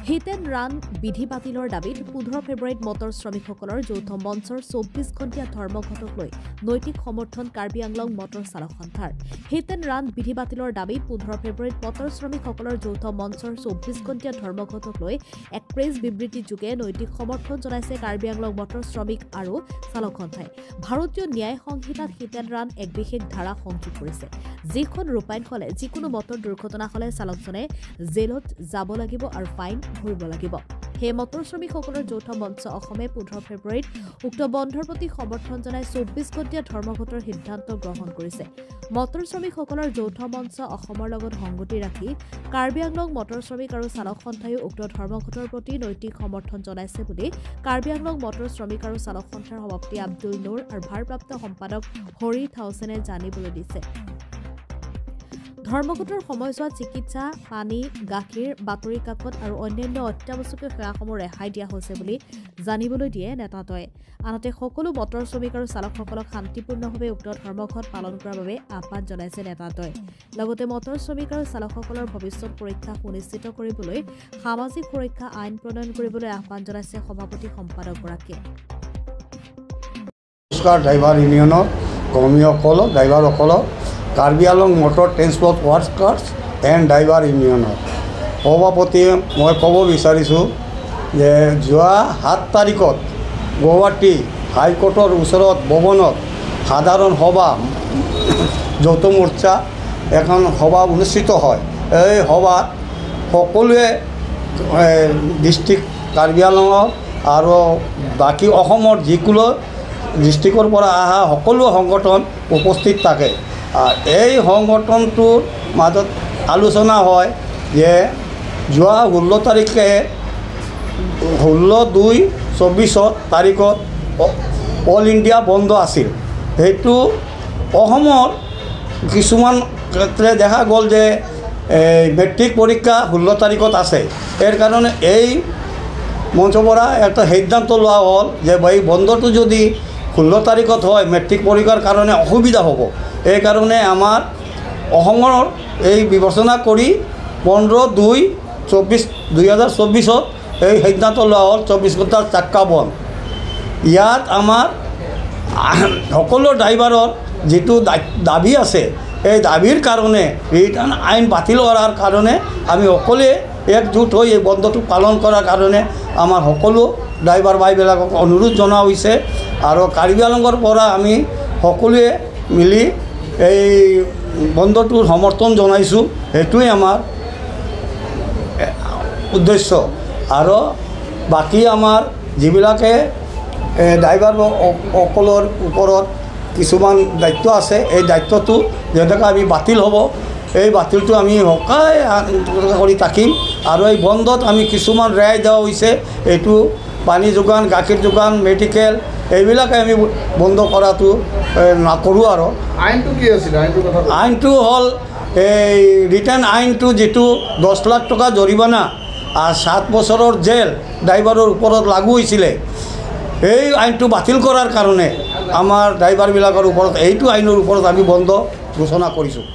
Hit and run বিধি বাতিলৰ দাবীত 15 ফেব্ৰুৱাৰীত মটৰ শ্ৰমিকসকলৰ যৌথ মঞ্চৰ 24 ঘণ্টীয়া ধৰ্মঘটক লৈ নৈতিক সমৰ্থন কাৰ্বি আংলং মটৰ চালক সন্থাৰ। হিট এণ্ড ৰান বিধি বাতিলৰ দাবীত 15 ফেব্ৰুৱাৰীত মটৰ শ্ৰমিকসকলৰ যৌথ মঞ্চৰ 24 ঘণ্টীয়া ধৰ্মঘটক লৈ এক প্ৰেছ বিবৃতিযোগে নৈতিক সমৰ্থন জনাইছে কাৰ্বি আংলং মটৰ শ্ৰমিক আৰু চালক সন্থাই। ভাৰতীয় ন্যায় সংহিতাত হিট এণ্ড ৰান এক বিশেষ ধাৰা সংযোগ কৰিছে, যিখন ৰূপায়ণ হলে যিকোনো মটৰ দুৰ্ঘটনা হলে চালকজনে জেলত যাব লাগিব আৰু ফাইন ভৰিব লাগিব। সেই মটৰ শ্ৰমিকসকলৰ যৌথ মঞ্চ অসমে 15 ফেব্ৰুৱাৰীত উক্ত বন্ধৰ প্ৰতি সমৰ্থন জনাই 24 ঘণ্টীয়া ধৰ্মঘটৰ সিদ্ধান্ত গ্ৰহণ কৰিছে। মটৰ শ্ৰমিকসকলৰ যৌথ মঞ্চ অসমৰ লগত সংগতি ৰাখি কাৰ্বি আংলং মটৰ শ্ৰমিক আৰু চালক সন্থায়ো উক্ত ধৰ্মঘটৰ প্ৰতি নৈতিক সমৰ্থন জনাইছে বুলি কাৰ্বি আংলং মটৰ শ্ৰমিক আৰু চালক সন্থাৰ সভাপতি আব্দুল নুৰ আৰু ভাৰপ্ৰাপ্ত সম্পাদক হৰি থাউচেনে জানিবলৈ দিছে। ধৰ্মঘটৰ সময়ছোৱাত চিকিৎসা, পানী, গাখীৰ, বাতৰি কাকত আৰু অন্যান্য অত্যাৱশ্যকীয় সেৱাসমূহ ৰেহাই দিয়া হৈছে বুলি জানিবলৈ দিয়ে নেতাদ্বয়ে। আনহাতে সকলো মটৰ শ্ৰমিক আৰু চালকসকলক শান্তিপূৰ্ণভাৱে উক্ত ধৰ্মঘট পালন কৰাৰ বাবে আহ্বান জনাইছে নেতাদ্বয়ে। লগতে মটৰ শ্ৰমিক আৰু চালকসকলৰ ভৱিষ্যত সুৰক্ষা সুনিশ্চিত কৰিবলৈ সামাজিক সুৰক্ষা আইন প্ৰণয়ন কৰিবলৈ আহ্বান জনাইছে সভাপতি সম্পাদকগৰাকীয়ে। ড্ৰাইভাৰ ইউনিয়নৰ কৰ্মীসকলক ড্ৰাইভাৰসকলক Karbi Anglong motor transport workers and driver ইউনিয়নৰ সভাপতিয়ে মই ক'ব বিচাৰিছোঁ যে যোৱা 7 তাৰিখত গুৱাহাটী হাইকোৰ্টৰ ওচৰত ভৱনত সাধাৰণ সভা যৌথ মৰ্চা এখন সভা অনুষ্ঠিত হয়। এই সভাত সকলোৱে ডিষ্ট্ৰিক্ট কাৰ্বি আংলঙৰ আৰু বাকী অসমৰ যিকোনো ডিষ্ট্ৰিক্টৰ পৰা অহা সকলো সংগঠন উপস্থিত থাকে। এই সংগঠনটোৰ মাজত আলোচনা হয় যে যোৱা 16 তাৰিখে 16/2/24 তাৰিখত অল ইণ্ডিয়া বন্ধ আছিল। সেইটো অসমৰ কিছুমান ক্ষেত্ৰে দেখা গ'ল যে মেট্ৰিক পৰীক্ষা 16 তাৰিখত আছে। ইয়াৰ কাৰণে এই মঞ্চৰ পৰা এটা সিদ্ধান্ত লোৱা হ'ল যে এই বন্ধটো যদি 16 তাৰিখত হয় মেট্ৰিক পৰীক্ষাৰ কাৰণে অসুবিধা হ'ব। এই কাৰণে আমাৰ অসমৰ এই বিবেচনা কৰি 15/2/2024 এই সিদ্ধান্ত লোৱা হ'ল 24 ঘণ্টাৰ চাক্কা বন্ধ। ইয়াত আমাৰ সকলো ড্ৰাইভাৰৰ যিটো দাবী আছে এই দাবীৰ কাৰণে ৰিটাৰ্ণ আইন বাতিল কৰাৰ কাৰণে আমি সকলোৱে একজোট হৈ এই বন্ধটো পালন কৰাৰ কাৰণে আমাৰ সকলো ড্ৰাইভাৰ ভাইবিলাকক অনুৰোধ জনোৱা হৈছে আৰু কাৰ্বি আংলঙৰ পৰা আমি সকলোৱে মিলি এই বন্ধটোৰ সমৰ্থন জনাইছোঁ। সেইটোৱে আমাৰ উদ্দেশ্য। আৰু বাকী আমাৰ যিবিলাকে ড্ৰাইভাৰসকলৰ ওপৰত কিছুমান দায়িত্ব আছে এই দায়িত্বটো যেনেকৈ আমি বাতিল হ'ব এই বাতিলটো আমি সকাই কৰি থাকিম। আৰু এই বন্ধত আমি কিছুমান ৰেহাই দিয়া হৈছে, এইটো পানী যোগান, গাখীৰ যোগান, মেডিকেল এইবিলাকে আমি বন্ধ কৰাটো নকৰোঁ। আৰু আইনটো কি আছিল? আইনটো হ'ল এই ৰিটাৰ্ণ আইনটো যিটো 10 লাখ টকা জৰিমনা আৰু 7 বছৰৰ জেল ড্ৰাইভাৰৰ ওপৰত লাগু হৈছিলে। এই আইনটো বাতিল কৰাৰ কাৰণে আমাৰ ড্ৰাইভাৰবিলাকৰ ওপৰত এইটো আইনৰ ওপৰত আমি বন্ধ ঘোষণা কৰিছোঁ।